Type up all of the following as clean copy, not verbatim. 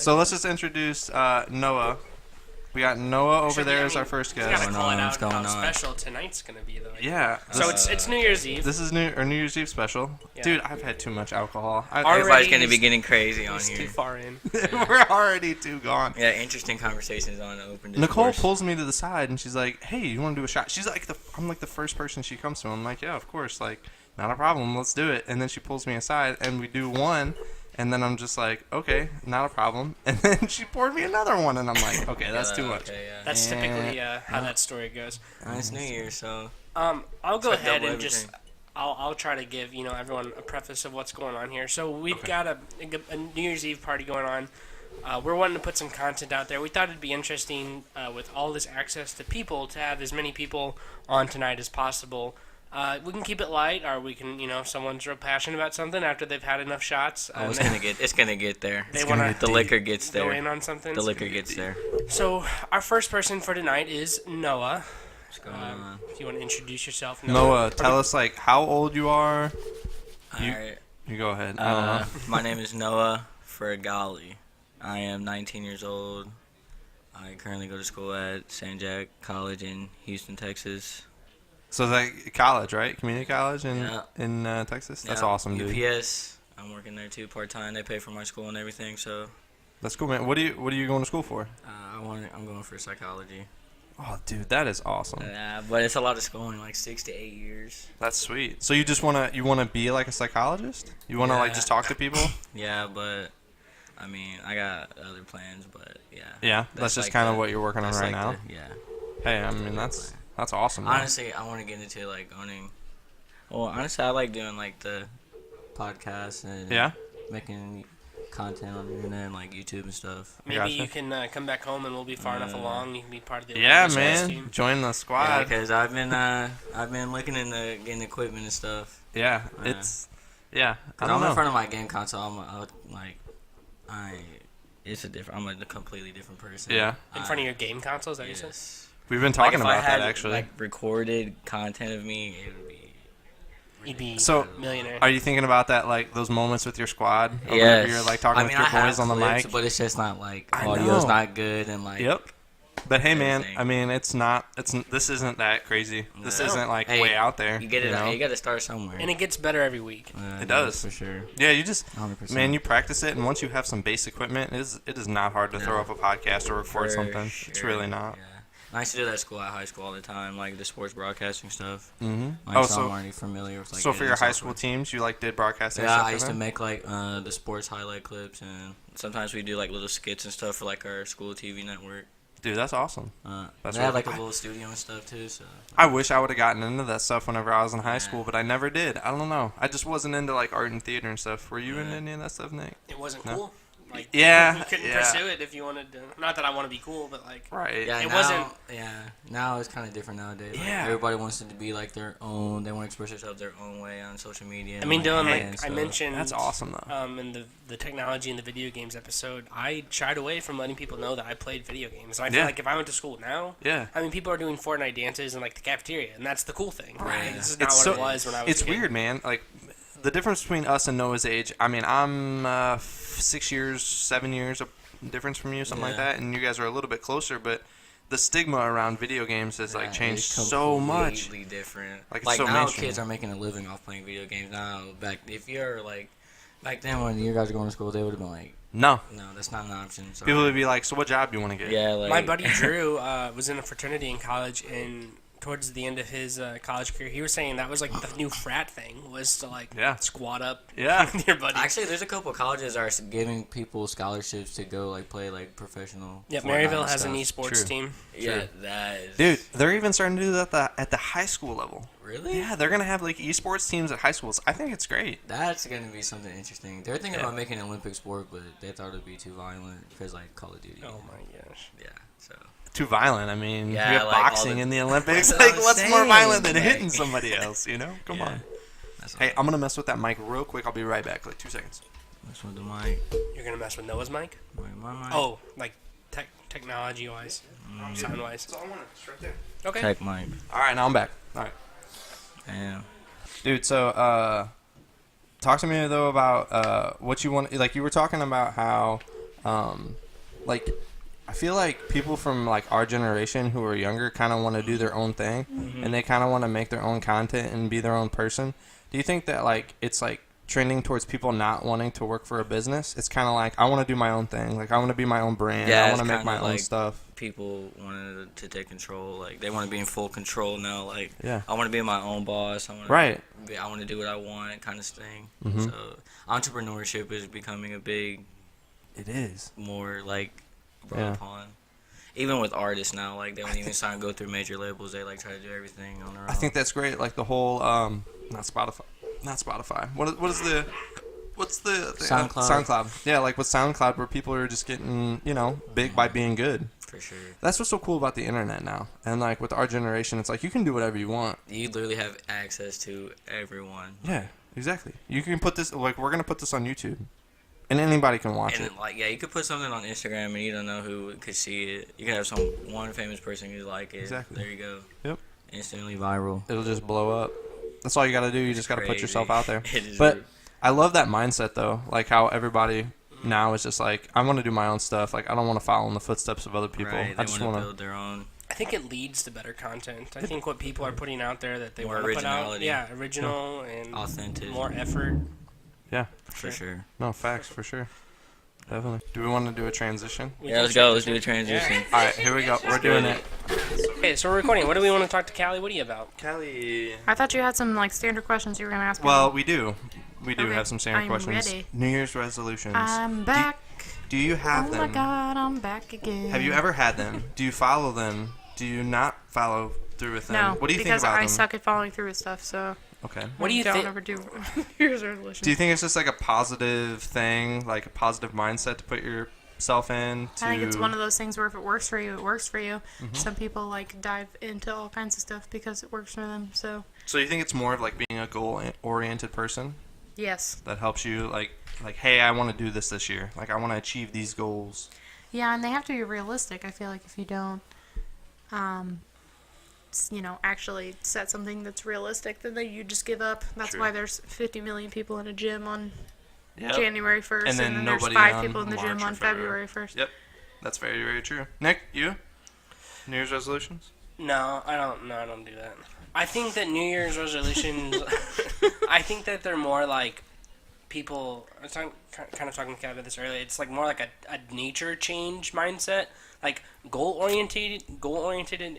So let's just introduce Noah. We got Noah over there as our first guest. We gotta call it out What's going how on? special tonight's gonna be, though. Yeah. So it's New Year's Eve. This is New Year's Eve special. Yeah. Dude, I've had too much alcohol. Everybody's going to be getting crazy on He's here. too far in. We're already too gone. Yeah, interesting conversations on Open Discourse. Nicole pulls me to the side and she's like, "Hey, you want to do a shot?" She's like, I'm like the first person she comes to. I'm like, "Yeah, of course. Like, not a problem. Let's do it." And then she pulls me aside and we do one. And then I'm just like, okay, not a problem. And then she poured me another one, and I'm like, okay, that's too much. Okay, yeah. That's typically how that story goes. It's New Year, so... I'll go like ahead double and just... I'll try to give everyone a preface of what's going on here. So we've got a New Year's Eve party going on. We're wanting to put some content out there. We thought it'd be interesting with all this access to people to have as many people on tonight as possible. We can keep it light, or we can, if someone's real passionate about something after they've had enough shots. it's gonna get there. They want to the liquor gets there. go in on something. The liquor gets there. So our first person for tonight is Noah. What's going on? If you want to introduce yourself, Noah, tell us like how old you are. Alright. You go ahead. I don't know. My name is Noah Fergali. I am 19 years old. I currently go to school at St. Jack College in Houston, Texas. So it's like college, right? Community college in Texas. That's Yeah, awesome, dude. UPS. I'm working there too, part time. They pay for my school and everything, so. That's cool, man. What are you going to school for? I'm going for psychology. Oh, dude, that is awesome. Yeah, but it's a lot of schooling, like 6 to 8 years. That's sweet. So you just wanna be like a psychologist? You wanna like Yeah. just talk to people? Yeah, but I mean, I got other plans, but yeah. Yeah, that's just like kind of the- what you're working on that's right like now. yeah. Hey, I mean that's awesome. Man. Honestly, I want to get into like owning. Well, honestly, I like doing like the podcasts and making content on the internet and like YouTube and stuff. Maybe Gotcha. you can come back home and we'll be far enough along. You can be part of the Yeah, Discourse man. team. Join the Yeah, squad. because I've been looking into getting equipment and stuff. Yeah, Yeah. it's I Cause don't I'm know. in front of my game console. I'm a completely different person. Yeah. In front of your game console, is that what you said? Yes. We've been Like talking if I about that had actually. like recorded content of me, it would be. You'd be So, a millionaire. Are you thinking about that, like those moments with your squad? Or Yes. whenever you're like talking I with mean, your I have boys on the clips, mic? but it's just not like I audio's know. not good and like. Yep. But hey, man, everything. I mean, this isn't that crazy. This No. isn't like Hey, way out there. You get it. know? You got to start somewhere. And it gets better every week. Yeah, It does. for sure. Yeah, you just 100%. man, you practice it, and once you have some base equipment, it is not hard to throw No. up a podcast or record For something. It's sure. really not. Yeah. I used to do that at school, at high school all the time, like the sports broadcasting stuff. Mm-hmm. Like, Oh, so I'm so already familiar with like. so for your editing high school software. teams, you like did broadcasting? Yeah, stuff I for used to them? make like the sports highlight clips, and sometimes we do like little skits and stuff for like our school TV network. Dude, that's awesome. They really- had like a little studio and stuff too. So I wish I would have gotten into that stuff whenever I was in high Yeah. school, but I never did. I don't know. I just wasn't into like art and theater and stuff. Were you into Yeah. any of that stuff, Nick? It wasn't No. cool. Like, Yeah, you couldn't yeah. pursue it if you wanted to. Not that I want to be cool, but like, Right. yeah, It now, wasn't- Yeah, now it's kind of different nowadays. Like, Yeah. everybody wants it to be like their own. They want to express themselves their own way on social media. I mean, Dylan, and like and I stuff. mentioned, That's awesome though. in the technology and the video games episode, I shied away from letting people know that I played video games. And I feel Yeah. like if I went to school now, Yeah. I mean, people are doing Fortnite dances in like the cafeteria, and that's the cool thing. Right. This is not what it was when I was. It's a kid. weird, man. Like the difference between us and Noah's age. I mean, I'm 6 years, 7 years of difference from you, something like Yeah. that, and you guys are a little bit closer. But the stigma around video games has like Yeah, changed it's so much. Completely different. Like, Like, it's so now, mainstream. kids are making a living off playing video games. Now, back then when you guys were going to school, they would have been like, No, no, that's not an option. Sorry. people would be like, "So what job do you want to get?" yeah, like My buddy Drew was in a fraternity in college, and towards the end of his college career, he was saying that was like the new frat thing was to like Yeah. squat up Yeah. with your buddies. Actually, there's a couple colleges that are giving people scholarships to go like play like professional. Yeah, Fortnite Maryville and has an stuff. esports True. team. Yeah, that is. Dude, they're even starting to do that at the high school level. Really? Yeah, they're gonna have like esports teams at high schools. I think it's great. That's gonna be something interesting. They're thinking Yeah. about making an Olympic sport, but they thought it'd be too violent because like Call of Duty. Oh my gosh. Yeah. So. Too violent. I mean, Yeah, you have like, all boxing the- in the Olympics. That's what Like, I'm what's more saying, violent than like- hitting somebody else? You know? Come Yeah. on. That's Hey, I'm gonna mess with that mic real quick. I'll be right back. Like 2 seconds. That's what the mic. You're gonna mess with Noah's mic? My mic. Oh, like technology wise, sound wise. That's all I wanted. It's right there. Okay. Tech mic. All right, now I'm back. All right, Damn. dude. So, talk to me though about what you want. Like you were talking about how like I feel like people from like our generation who are younger kind of want to do their own thing, and they kind of want to make their own content and be their own person. Do you think that like it's like trending towards people not wanting to work for a business? It's kind of like I want to do my own thing. Like I want to be my own brand. Yeah, I want to it's make my kinda own like stuff. People wanted to take control. Like they want to be in full control now. Like Yeah. I want to be my own boss. Right. I want to do what I want, kind of thing. Mhm. So entrepreneurship is becoming a big, It is. more like brought Yeah. upon. Even with artists now, like they don't even sign go through major labels. They like try to do everything on their own. I think that's great. Like the whole not Spotify. What is the what's the SoundCloud. SoundCloud. Yeah, like with SoundCloud where people are just getting, big by being good. For sure. That's what's so cool about the internet now. And like with our generation, it's like you can do whatever you want. You literally have access to everyone. Yeah, exactly. You can put this like we're going to put this on YouTube. And anybody can watch it. And like, yeah, you could put something on Instagram and you don't know who could see it. You could have one famous person who like it. Exactly. There you go. Yep. Instantly viral. It'll just blow up. That's all you got to do. You just got to put Crazy. yourself out there. It is But weird. I love that mindset though. Like how everybody now is just like, I want to do my own stuff. Like I don't want to follow in the footsteps of other people. Right, I they just want want to build their own. I think it leads to better content. I think what people are putting out there that they More want to put out, originality. yeah, original and Authentic. more effort. Yeah. For sure. No, facts for sure. Definitely. Do we want to do a transition? We Yeah, can let's go. check Let's this do a transition. Yeah. All right, here we go. We're doing it. Okay, so we're recording. What do we want to talk to Callie Woody about? Kelly. I thought you had some like standard questions you were gonna ask me. Well, we do. We do Okay, have some standard I'm questions. ready. New Year's resolutions. I'm back. Do you have Oh them? my god, I'm back again. Have you ever had them? Do you follow them? Do you not follow through with them? No, What do you think because about I them? suck at following through with stuff. So Okay. What do you don't think? ever do New Year's resolutions. Do you think it's just like a positive thing, like a positive mindset to put yourself in? I think it's one of those things where if it works for you, it works for you. Some people like dive into all kinds of stuff because it works for them. So So you think it's more of like being a goal-oriented person yes, that helps you, like, hey, I want to do this year. Like, I want to achieve these goals. yeah, and they have to be realistic. I feel like if you don't, actually set something that's realistic, then you just give up. That's True. why there's 50 million people in a gym on Yep. January 1st, And then there's nobody 5 on people in the March gym or on February. February 1st. Yep. That's very, very true. Nick, you? New Year's resolutions? No, I don't. No, I don't do that. I think that New Year's resolutions. I think that they're more like people. I was kind of talking to Kat about this earlier. It's like more like a nature change mindset. Like goal oriented,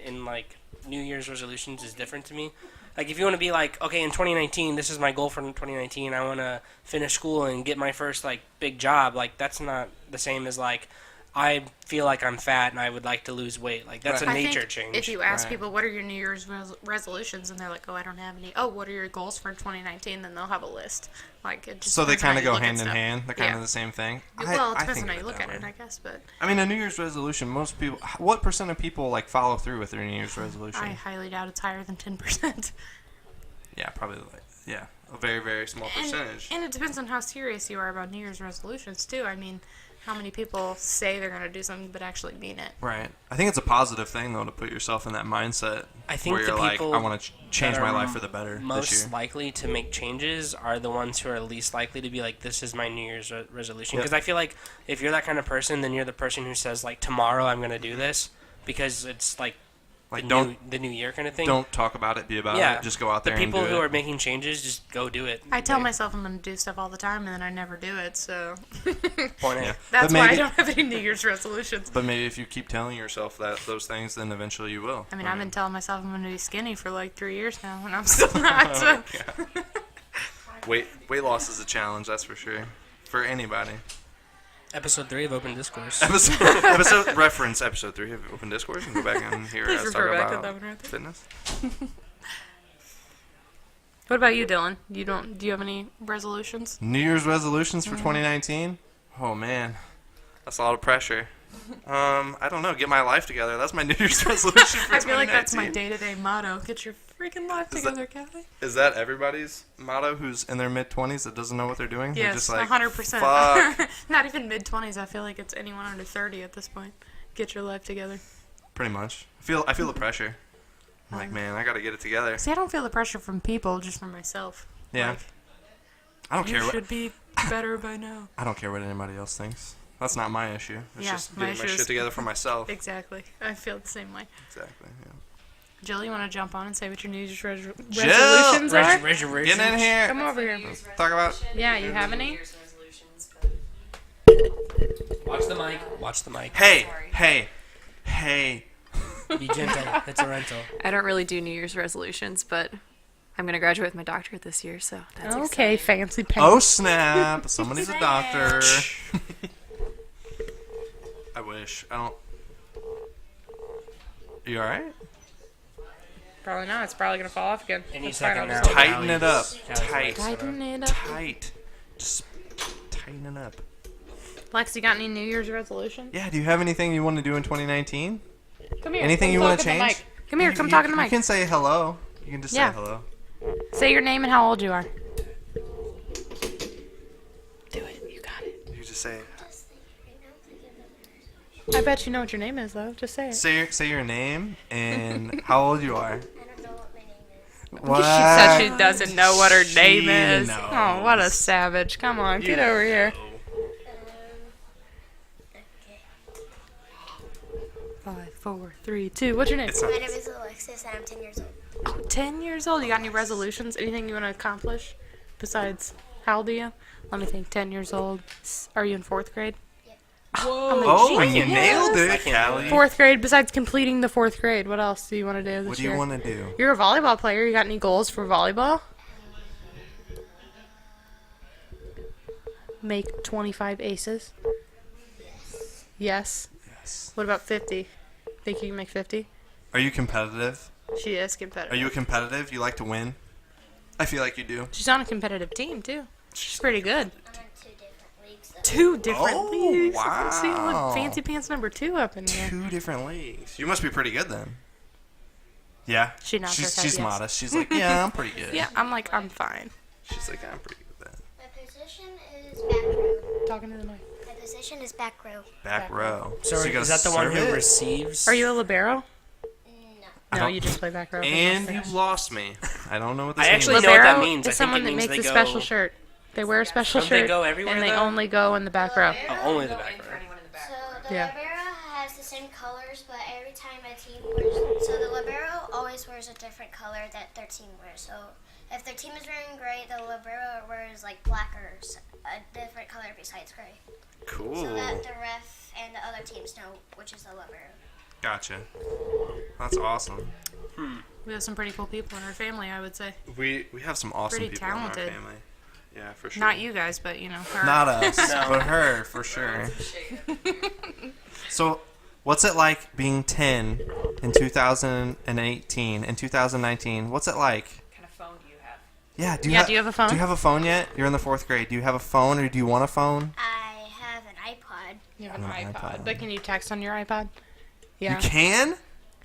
and like New Year's resolutions is different to me. Like if you want to be like, okay, in 2019, this is my goal for 2019. I want to finish school and get my first like big job. Like that's not the same as like I feel like I'm fat and I would like to lose weight. Like that's Right. a I nature think change. if you ask Right. people what are your New Year's resolutions, and they're like, "Oh, I don't have any." Oh, what are your goals for 2019? Then they'll have a list. Like it just So they depends on kind of how go you look at hand in stuff. hand. They're kind Yeah. of the same thing. Well, it I depends think on how of you look that at it, way. I guess. But I mean, a New Year's resolution, most people, what percent of people, like, follow through with their New Year's resolution? I highly doubt it's higher than 10%. Yeah, probably, like, yeah, a very, very small percentage. And it depends on how serious you are about New Year's resolutions too. I mean, how many people say they're going to do something but actually mean it? Right. I think it's a positive thing, though, to put yourself in that mindset I think where the you're like, people I want to change that my are life for the better this most year. likely to make changes are the ones who are least likely to be like, this is my New Year's resolution. Yep. Because I feel like if you're that kind of person, then you're the person who says like, tomorrow I'm going to do this, because it's like Like, the new year kind of thing. don't talk about it, be about yeah, it. Just go out there the and people do who it. are making changes, just go do it. I tell Like, myself I'm going to do stuff all the time, and then I never do it. So point Yeah. it. that's But why I maybe- don't have any New Year's resolutions. But maybe if you keep telling yourself those things, then eventually you will. I mean, I've been telling myself I'm going to be skinny for like 3 years now, and I'm still not. So. Weight loss is a challenge, that's for sure, for anybody. Episode 3 of Open Discourse. Episode reference episode 3 of Open Discourse, and go back and hear Please us talk refer back to about that one right there. fitness. What about you, Dylan? Do you have any resolutions? New Year's resolutions for 2019? Oh man, that's a lot of pressure. I don't know. Get my life together. That's my New Year's resolution for 2019. I feel like that's my day-to-day motto. Get your freaking life Is that- together, Kathy. Is that everybody's motto who's in their mid-20s that doesn't know what they're doing? They're Yes, just like, 100%. fuck. Not even mid-20s. I feel like it's anyone under 30 at this point. Get your life together. Pretty much. I feel the pressure. I'm like, man, I gotta get it together. See, I don't feel the pressure from people, just from myself. Yeah. Like, I don't you care what should be better by now. I don't care what anybody else thinks. That's not my issue. It's Yeah, just my getting my issue is- shit together for myself. Exactly. I feel the same way. Exactly. Yeah. Jill, you want to jump on and say what your New Year's Jill! resolutions are? Get in here. Come over here. Talk about. Yeah, you have any? Watch the mic. Watch the mic. Hey. Be gentle. It's a rental. I don't really do New Year's resolutions, but I'm going to graduate with my doctorate this year, so that's Okay, exciting. fancy pants. Oh snap! Somebody's a doctor. I wish. I don't. You alright? Probably not. It's probably going to fall off again. Any That's fine, second I'll now. just- Tighten it up. Callie's Tight. Tighten it up. Tight. Just tighten it up. Lex, you got any New Year's resolutions? Yeah. Do you have anything you want to do in 2019? Come here. Anything come you want talk to in the change? mic. Come here. Come talk in the You mic. can say hello. You can just Yeah. say hello. Say your name and how old you are. Do it. You got it. You just say. I bet you know what your name is, though. Just say it. Say your name and how old you are. I don't know what my name is. What? She said she doesn't know what her name She is. knows. Oh, what a savage. Come on, get over here. Okay. 5, 4, 3, 2. What's your name? It's not. My name is Alexis, and I'm 10 years old. Oh, 10 years old. You got any resolutions? Anything you want to accomplish besides how old are you? Let me think. 10 years old. Are you in 4th grade? Whoa. Oh, and you genius. nailed I it, can't Callie. 4th grade. Besides completing the 4th grade, what else do you want to do this What do year? you want to do? You're a volleyball player. You got any goals for volleyball? Make 25 aces. Yes. Yes. What about 50? Think you can make 50? Are you competitive? She is competitive. Are you competitive? You like to win? I feel like you do. She's on a competitive team, too. She's pretty good. I'm in 2 different leagues. 2 different Oh, leagues. wow. See, look, fancy pants number 2 up in here. 2 different leagues. You must be pretty good then. Yeah. She nods her she's head, she's yes. modest. She's like, yeah, I'm pretty good. Yeah, I'm like, I'm fine. She's like, I'm pretty good then. My position is back row. Talking to the mic. My position is back row. Back row. So you gotta is that the one serve who it? receives? Are you a libero? No. No, don't- you just play back row. And you lost me. I don't know what this I means. actually know what that Libero means. I is think someone it that means makes they a go- special shirt. They wear a special Don't they shirt, go everywhere, and they though? only go in the back row. Oh, only the back row. So the Yeah. libero has the same colors, but every time a team wears, so the libero always wears a different color that their team wears. So if their team is wearing gray, the libero wears like black or a different color besides gray, Cool. so that the ref and the other teams know which is the libero. Gotcha. That's awesome. We have some pretty cool people in our family, I would say. We have some awesome Pretty people talented. in our family. Yeah, for sure. Not you guys, but you know her. Not us, but her for sure. So, what's it like being 10 in 2018 and 2019? What's it like? What kind of phone do you have? Yeah, do Yeah, do you have a phone? Do you have a phone yet? You're in the 4th grade. Do you have a phone or do you want a phone? I have an iPod. You have an An iPod. iPod. But can you text on your iPod? Yeah. You can?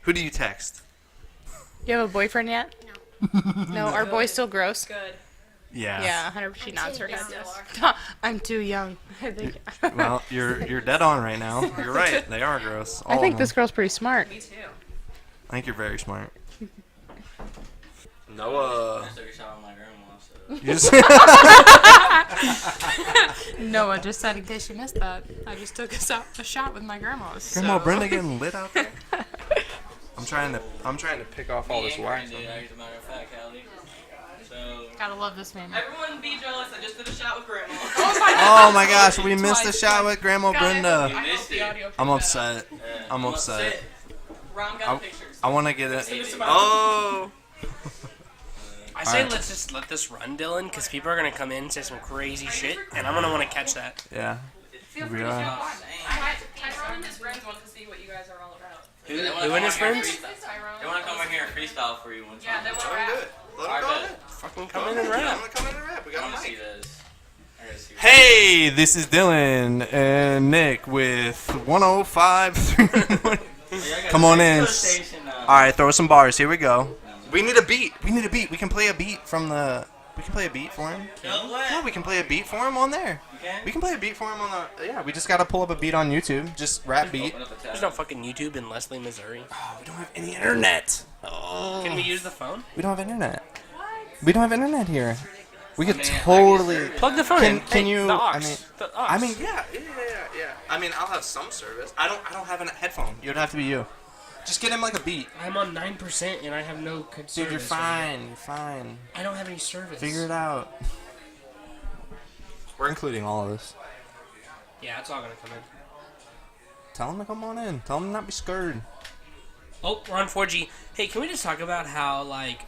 Who do you text? You have a boyfriend yet? No. No. Are boys still gross? Good. Yeah. Yeah, 100%. She nods her head. young. Yes. I'm too young. I think. Well, you're dead on right now. You're right. They are gross. I All think of this them. girl's pretty smart. Me too. I think you're very smart. Noah. I took a shot with my grandma, so. You just Noah just said, in case you missed that, I just took a shot with my grandma's. Grandma Brenda getting lit out there. I'm trying to pick off all this wax. As a matter of fact, Callie. So. Gotta love this man. Everyone be jealous. I just did a shot with grandma. Oh my gosh, we missed the shot with Grandma Brenda. I hope the audio I'm upset. I'm upset. Ron got pictures. I want to get it. It's Oh. I say Alright. let's just let this run, Dylan, because people are gonna come in and say some crazy shit, and I'm gonna want to catch that. Yeah. Feel We free to are. jump on. Tyrone and his friends want to see what you guys are all about. Who and his friends? Tyrone. They want to come in here and freestyle for you one time. Yeah, they want to rap. Fucking come in and rap. come in and rap. We I want to see this. I gotta see Hey, this is Dylan and Nick with 105. Come on in. All right, throw some bars. Here we go. We need a beat. We can play a beat from the. We can play a beat for him. Yeah, we can play a beat for him on there. We can play a beat for him on the. Yeah, we just gotta pull up a beat on YouTube. Just rap beat. There's no fucking YouTube in Leslie, Missouri. Oh, we don't have any internet. Oh. Can we use the phone? We don't have internet. We don't have internet here. We could totally. Plug the phone in. Can Hey, you? The aux. I mean, the aux. I mean, yeah. I mean, I'll have some service. I don't have a headphone. It would have to be you. Just get him like a beat. I'm on 9% and I have no good service. Dude, you're fine. You're fine. I don't have any service. Figure it out. We're including all of this. Yeah, it's all gonna come in. Tell him to come on in. Tell him to not be scared. Oh, we're on 4G. Hey, can we just talk about how, like...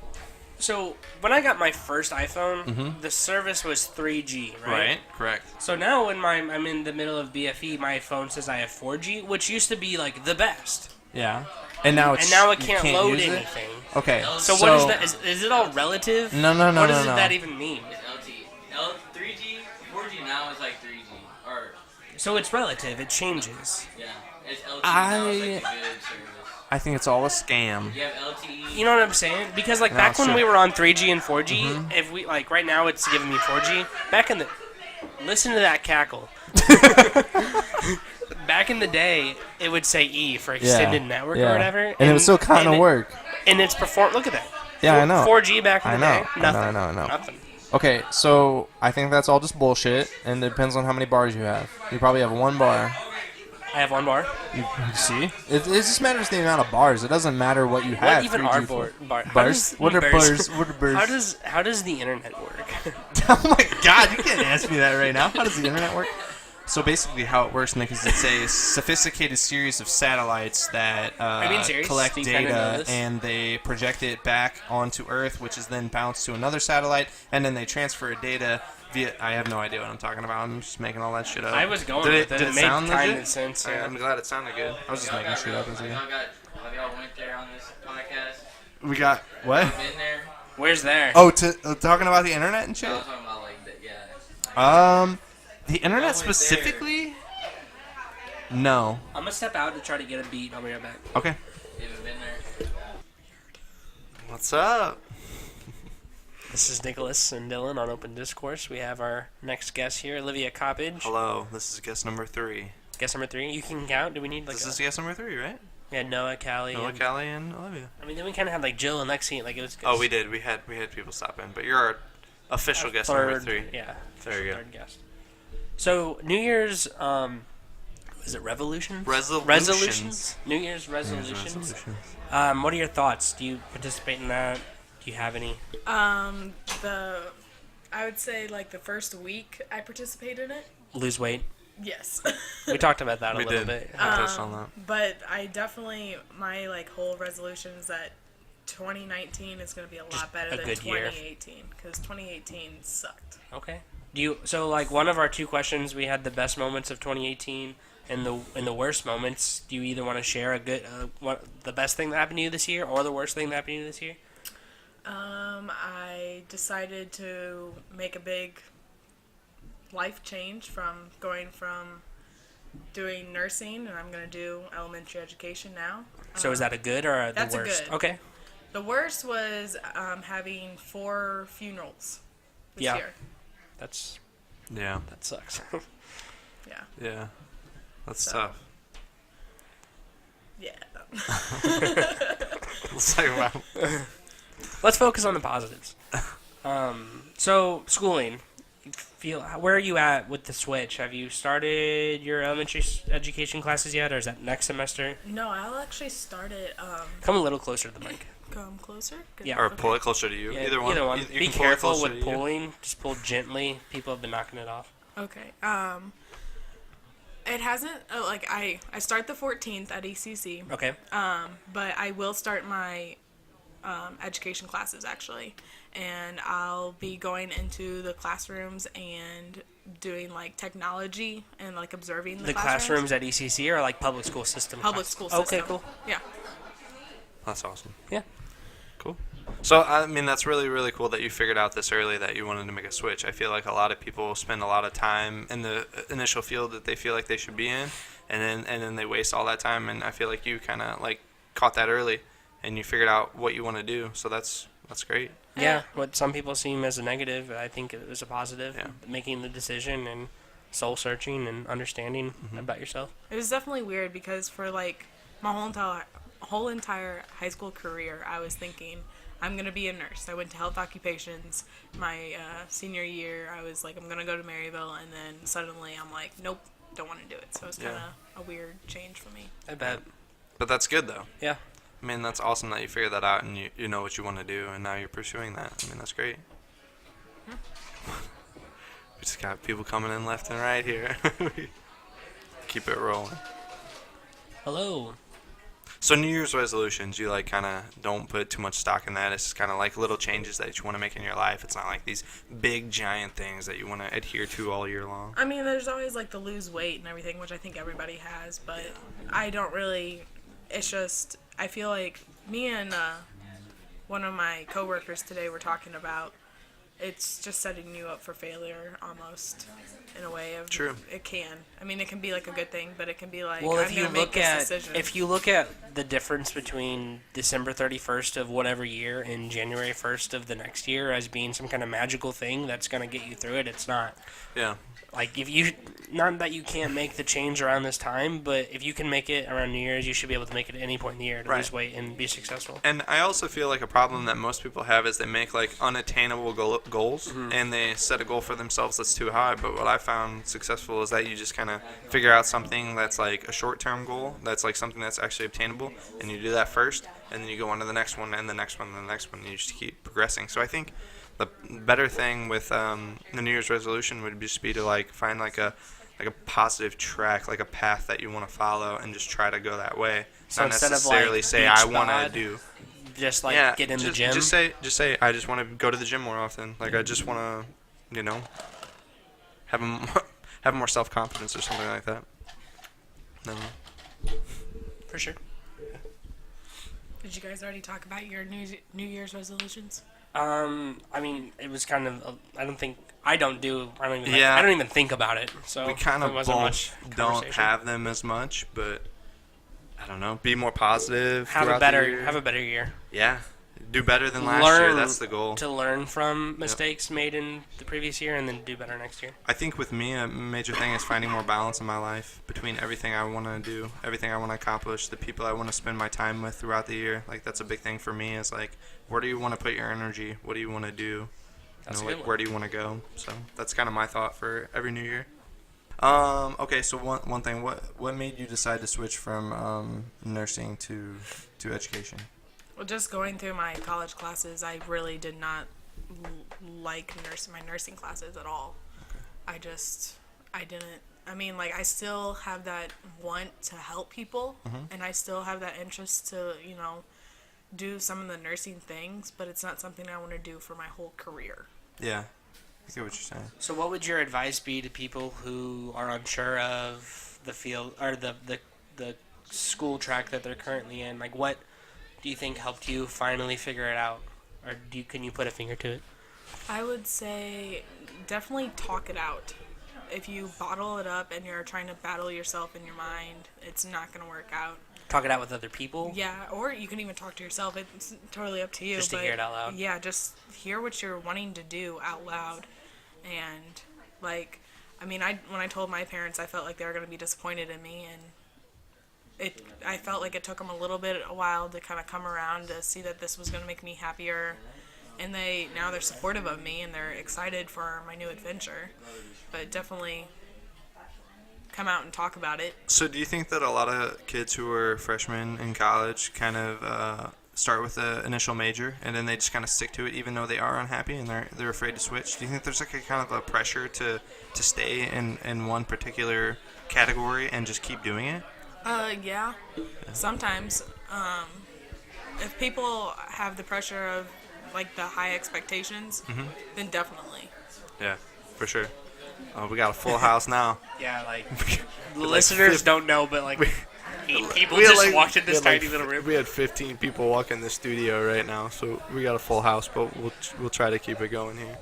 So, when I got my first iPhone, the service was 3G, right? Correct. So now when I'm in the middle of BFE, my phone says I have 4G, which used to be, like, the best. Yeah. And now it can't load use anything. It? Okay. So what is that? Is it all relative? No. What does that even mean? It's LTE. 3G, 4G now is like 3G. Or So it's relative. It changes. yeah, it's LTE now is like a good service. I think it's all a scam. You have LTE. You know what I'm saying? Because like No, back when sure. we were on 3G and 4G, if we like right now it's giving me 4G. Back in the listen to that cackle. Back in the day, it would say E for extended network or whatever, and it would still kind of work. And it's perform. Look at that. Yeah, I know. 4G back in the day. I Nothing. know. Nothing. Okay, so I think that's all just bullshit, and it depends on how many bars you have. You probably have 1 bar. I have 1 bar. You see? It just matters the amount of bars. It doesn't matter what you have. What even 3G, are 4G. bar? Bars? What are bars? What are bars? How does the internet work? Oh my god, you can't ask me that right now. How does the internet work? So basically how it works, Nick, is it's a sophisticated series of satellites that collect Do you kinda know data this? and they project it back onto Earth, which is then bounced to another satellite, and then they transfer data via... I have no idea what I'm talking about. I'm just making all that shit up. I was going Did with it. it It made sound kind legit? of sense. Yeah. I'm glad it sounded good. I was just making shit up. As Have y'all went there on this podcast? we got... What? Been there? Where's there? Oh, talking about the internet and I shit? was talking about like yeah. The internet specifically? No. I'm gonna step out to try to get a beat. I'll be right back. Okay. You haven't been there? What's up? This is Nicholas and Dylan on Open Discourse. We have our next guest here, Olivia Coppage. Hello, this is guest number 3. Guest number 3. You can count. Do we need like This is guest number 3, right? yeah, Noah, Callie. Noah, and, Callie, and Olivia. I mean, then we kind of had like Jill and Lexi. Like it was. Oh, we did. We had people stop in, but you're our official guest number 3. Yeah. There you go. Third guest. So New Year's, is it revolutions? Resolutions. New Year's resolutions. What are your thoughts? Do you participate in that? Do you have any? I would say like the first week I participated in it. Lose weight. Yes. We talked about that a We little did. bit. We touched on that. But I definitely my like whole resolution is that 2019 is going to be a lot better a than good year. 2018 because 2018 sucked. Okay. Do you so like one of our 2 questions? We had the best moments of 2018 and the worst moments. Do you either want to share a good the best thing that happened to you this year or the worst thing that happened to you this year? I decided to make a big life change from going from doing nursing, and I'm going to do elementary education now. So is that a good or that's the a worst? good. Okay. The worst was having 4 funerals this Yeah. year. That sucks. Yeah. Yeah. That's So. tough. Yeah. Let's talk about... Let's focus on the positives. So schooling. Where are you at with the switch? Have you started your elementary education classes yet, or is that next semester? No, I'll actually start it. Come a little closer to the mic. Come closer. Good. Yeah. Or Okay. pull it closer to you. Yeah, Either one. You Be can pull it careful closer with to you. pulling. Just pull gently. People have been knocking it off. Okay. It hasn't like I start the 14th at ECC. Okay. But I will start my education classes actually, and I'll be going into the classrooms and doing like technology and like observing The classrooms at ECC are like public school system. Public school system. Okay, cool. Yeah. That's awesome. Yeah. Cool. So, I mean, that's really, really cool that you figured out this early that you wanted to make a switch. I feel like a lot of people spend a lot of time in the initial field that they feel like they should be in, and then they waste all that time, and I feel like you kind of, like, caught that early, and you figured out what you want to do, so that's great. Yeah. What some people seem as a negative, I think it was a positive. Yeah. Making the decision and soul searching and understanding about yourself. It was definitely weird because for like my whole entire high school career, I was thinking, I'm going to be a nurse. I went to health occupations. My senior year, I was like, I'm going to go to Maryville. And then suddenly I'm like, nope, don't want to do it. So it's kind of a weird change for me. I bet. But that's good, though. Yeah. I mean, that's awesome that you figured that out and you know what you want to do, and now you're pursuing that. I mean, that's great. We just got people coming in left and right here. Keep it rolling. Hello. So New Year's resolutions, you like kind of don't put too much stock in that. It's just kind of like little changes that you want to make in your life. It's not like these big giant things that you want to adhere to all year long. I mean, there's always like the lose weight and everything, which I think everybody has, but I don't really. It's just I feel like me and one of my coworkers today were talking about. It's just setting you up for failure almost in a way of True. It can. I mean, it can be like a good thing, but it can be like Well, I'm gonna make this decision. if you look at the difference between December 31st of whatever year and January 1st of the next year as being some kind of magical thing that's going to get you through it, it's not. Yeah. Like, if you, not that you can't make the change around this time, but if you can make it around New Year's, you should be able to make it at any point in the year to Right. lose weight and be successful. And I also feel like a problem that most people have is they make like unattainable goals, and they set a goal for themselves that's too high. But what I found successful is that you just kind of figure out something that's like a short-term goal, that's like something that's actually obtainable, and you do that first, and then you go on to the next one, and the next one, and the next one, and you just keep progressing. So I think the better thing with the New Year's resolution would just be to like find like a positive track, like a path that you want to follow, and just try to go that way. So Not instead of, necessarily like, say beach I want to bod, do. Just, like, get in the gym. Just say I just want to go to the gym more often. Like I just want to, have have more self confidence or something like that. No. For sure. Did you guys already talk about your New Year's resolutions? I mean, it was kind of. I don't even. Yeah. I don't even think about it. So We kind there of wasn't both much don't conversation. have them as much, but I don't know. Be more positive. Have a throughout the better year. year. Yeah. Do better than last year. That's the goal. To learn from mistakes made in the previous year and then do better next year. I think with me, a major thing is finding more balance in my life between everything I want to do, everything I want to accomplish, the people I want to spend my time with throughout the year. Like, that's a big thing for me is, like, where do you want to put your energy? What do you want to do? That's a like, good one. where do you want to go? So that's kind of my thought for every new year. Okay, so one thing. What made you decide to switch from nursing to education? Well, just going through my college classes, I really did not like my nursing classes at all. Okay. I didn't. I mean, like, I still have that want to help people, and I still have that interest to, do some of the nursing things, but it's not something I want to do for my whole career. Yeah, I get what you're saying. So what would your advice be to people who are unsure of the field or the school track that they're currently in? Like, what do you think helped you finally figure it out? Or can you put a finger to it? I would say definitely talk it out. If you bottle it up and you're trying to battle yourself in your mind, it's not going to work out. Talk it out with other people? Yeah, or you can even talk to yourself. It's totally up to you. Just to hear it out loud? Yeah, just hear what you're wanting to do out loud. And, like, I mean, when I told my parents, I felt like they were going to be disappointed in me, and I felt like it took them a while to kind of come around to see that this was going to make me happier. And now they're supportive of me, and they're excited for my new adventure. But definitely come out and talk about it. So do you think that a lot of kids who are freshmen in college kind of start with the initial major and then they just kind of stick to it even though they are unhappy and they're afraid to switch? Do you think there's like a kind of a pressure to stay in one particular category and just keep doing it? Yeah. Sometimes. If people have the pressure of, like, the high expectations, then definitely. Yeah, for sure. We got a full house now. Yeah, like, the listeners don't know, but, like, 8 people We had, just like- walked in this we had, tiny little room. We had 15 people walk in the studio right now, so we got a full house, but we'll try to keep it going here.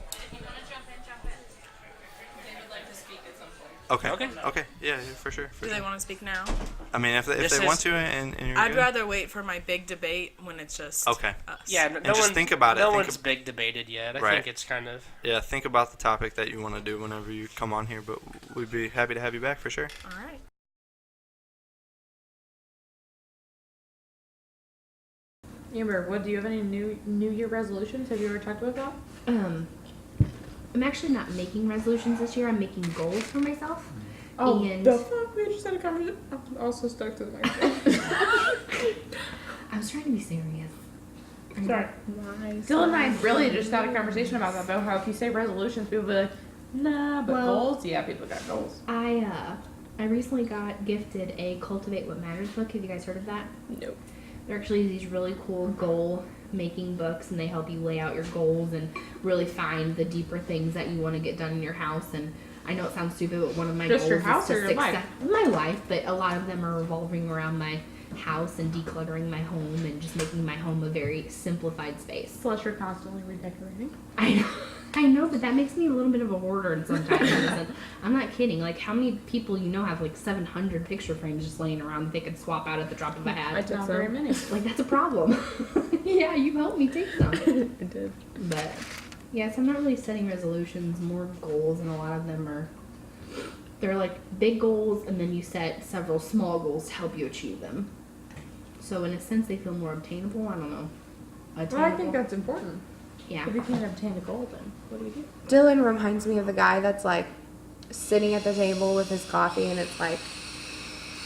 Okay. Yeah, for sure. Do they want to speak now? I mean, if they want to, and you're I'd good. rather wait for my big debate when it's just Okay. us. Yeah, And just think about it. No Think one's big debated yet. I Right. think it's kind of... Yeah, think about the topic that you want to do whenever you come on here, but we'd be happy to have you back for sure. All right. Amber, what do you have any New Year resolutions? Have you ever talked about that? I'm actually not making resolutions this year. I'm making goals for myself. Oh, and the fuck? We just had a conversation. I'm also stuck to the microphone. I was trying to be serious. Sorry. Dylan and I really just had a conversation about that, about how if you say resolutions, people be like, nah, but goals? Yeah, people got goals. I recently got gifted a Cultivate What Matters book. Have you guys heard of that? Nope. They're actually these really cool goal making books, and they help you lay out your goals and really find the deeper things that you want to get done in your house. And I know it sounds stupid, but one of my Just goals your house is to or your life? my life, but a lot of them are revolving around my house and decluttering my home and just making my home a very simplified space. Plus, you're constantly redecorating. I know, but that makes me a little bit of a hoarder sometimes. And I'm not kidding. Like, how many people you know have like 700 picture frames just laying around that they could swap out at the drop of a hat? I took so very many. Like, that's a problem. Yeah, you helped me take some. I did. But yes, I'm not really setting resolutions, more goals, and a lot of them they're like big goals, and then you set several small goals to help you achieve them. So in a sense, they feel more obtainable. I don't know. Well, I think that's important. Yeah. If you can't obtain a goal, then what do you do? Dylan reminds me of the guy that's like sitting at the table with his coffee and it's like,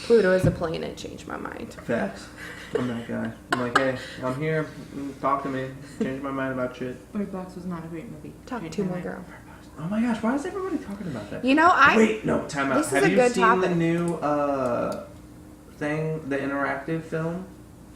Pluto is a planet, changed my mind. Facts. I'm that guy. I'm like, hey, I'm here. Talk to me. Change my mind about shit. Bird Box was not a great movie. Talk Changed to my my mind. girl. Oh my gosh, why is everybody talking about that? You know, Wait, no, time out. This is Have a you good seen topic. the new thing, the interactive film?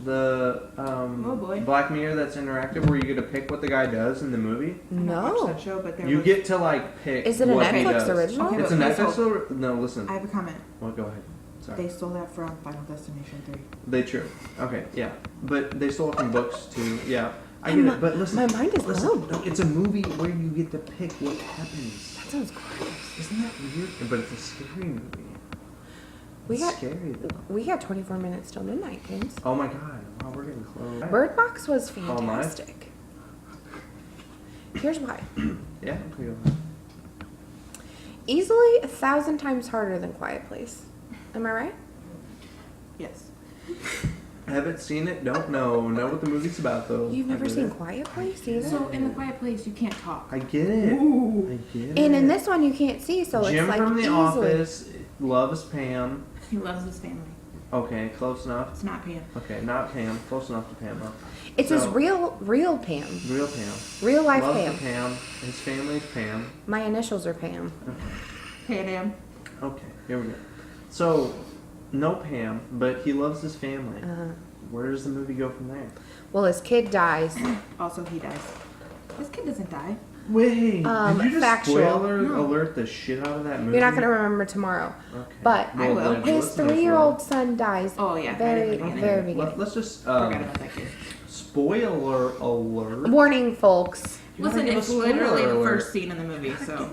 The Oh, boy. Black Mirror that's interactive where you get to pick what the guy does in the movie? I haven't watched No. that show, but there You was, get to like pick Is it a what he Netflix does. original? Okay, It's a but Netflix first no, listen. I have a comment. Well, go ahead. Sorry. They stole that from Final Destination 3. They true. Okay, yeah. But they stole it from books too. Yeah. I get it. But listen. my mind is listen, blown. no, it's a movie where you get to pick what happens. That sounds gross. Isn't that weird? But it's a scary movie. We It's got scary though. we got 24 minutes till midnight, kids. Oh my god. Wow, we're getting close. Bird Box was All night? fantastic. Here's why. Yeah, okay, go ahead. Easily 1,000 times harder than Quiet Place. Am I right? Yes. Haven't seen it, don't know. Know what the movie's about though. You've I never get seen it. Quiet Place either? So in The Quiet Place, you can't talk. I get it. Ooh. I get it. And in this one, you can't see, so Jim it's like from The easily. Office loves Pam. He loves his family. Okay, close enough. It's not Pam. Okay, not Pam. Close enough to Pam. Though. It's So- his real Pam. Real Pam. Real life Loves Pam. the Pam. His family's Pam. My initials are Pam. Pam. Okay, here we go. So, no Pam, but he loves his family. Uh, Where does the movie go from there? well, his kid dies. Also, he dies. This kid doesn't die. Wait, did you just factual. spoiler No. alert the shit out of that movie? You're not going to remember tomorrow. Okay. But I will. then his let's not 3-year-old son dies Oh, yeah. very, right at the beginning. very beginning. Let's just Forgot about that kid. spoiler alert. Warning, folks. You gotta Listen, give a it's literally spoiler the alert. first scene in the movie, so.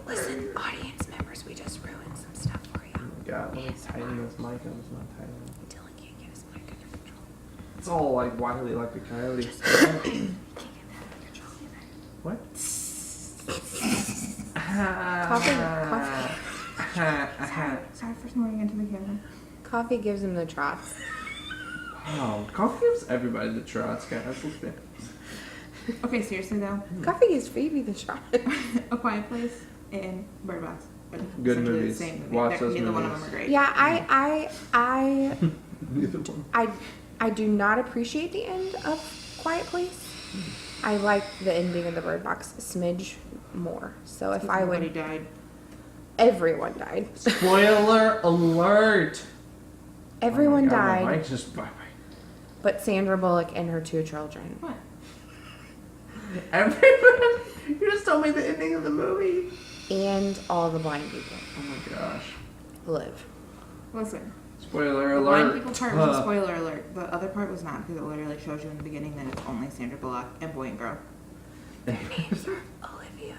Listen, audience members, we just ruined some stuff for you. God, let me tighten this mic up. It's not tight enough. Dylan can't get his mic under control. It's all like wily like a coyote. What? Sorry for snoring into the camera. Coffee gives him the trots. Wow, coffee gives everybody the trots, guys. Let's be. Okay, seriously though, Coffee gives Phoebe the trots. A Quiet Place and Bird Box. But Good essentially movies. The same movie. Watch those Neither one of movies. them are great. Yeah, I Neither one. I do not appreciate the end of Quiet Place. I like the ending of the Bird Box a smidge more. So if I Nobody would, died. everyone died. Spoiler alert! Everyone Oh my God, my died, mic just bye. but Sandra Bullock and her 2 children. What? Everyone, you just told me the ending of the movie. And all the blind people Oh my gosh. live. Listen. Spoiler The blind alert. people part was a spoiler alert. The other part was not because it literally shows you in the beginning that it's only Sandra Bullock and Boy and Girl. Olivia.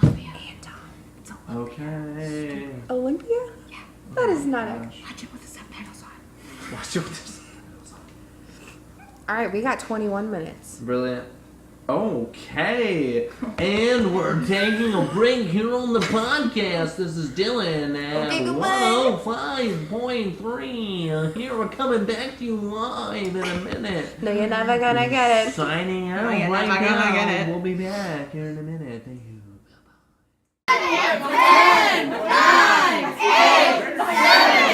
And Tom. It's Okay. Olympia? Yeah. That is not it. Gosh. Watch it with the subtitles on. Watch it with this. All right, we got 21 minutes. Brilliant. Okay, and we're taking a break here on the podcast. This is Dylan at 105.3. Here we're coming back to you live in a minute. No, you're never gonna get it. Signing out you're right never gonna now. get it. We'll be back here in a minute. Thank you. 10, 9, 8, 7,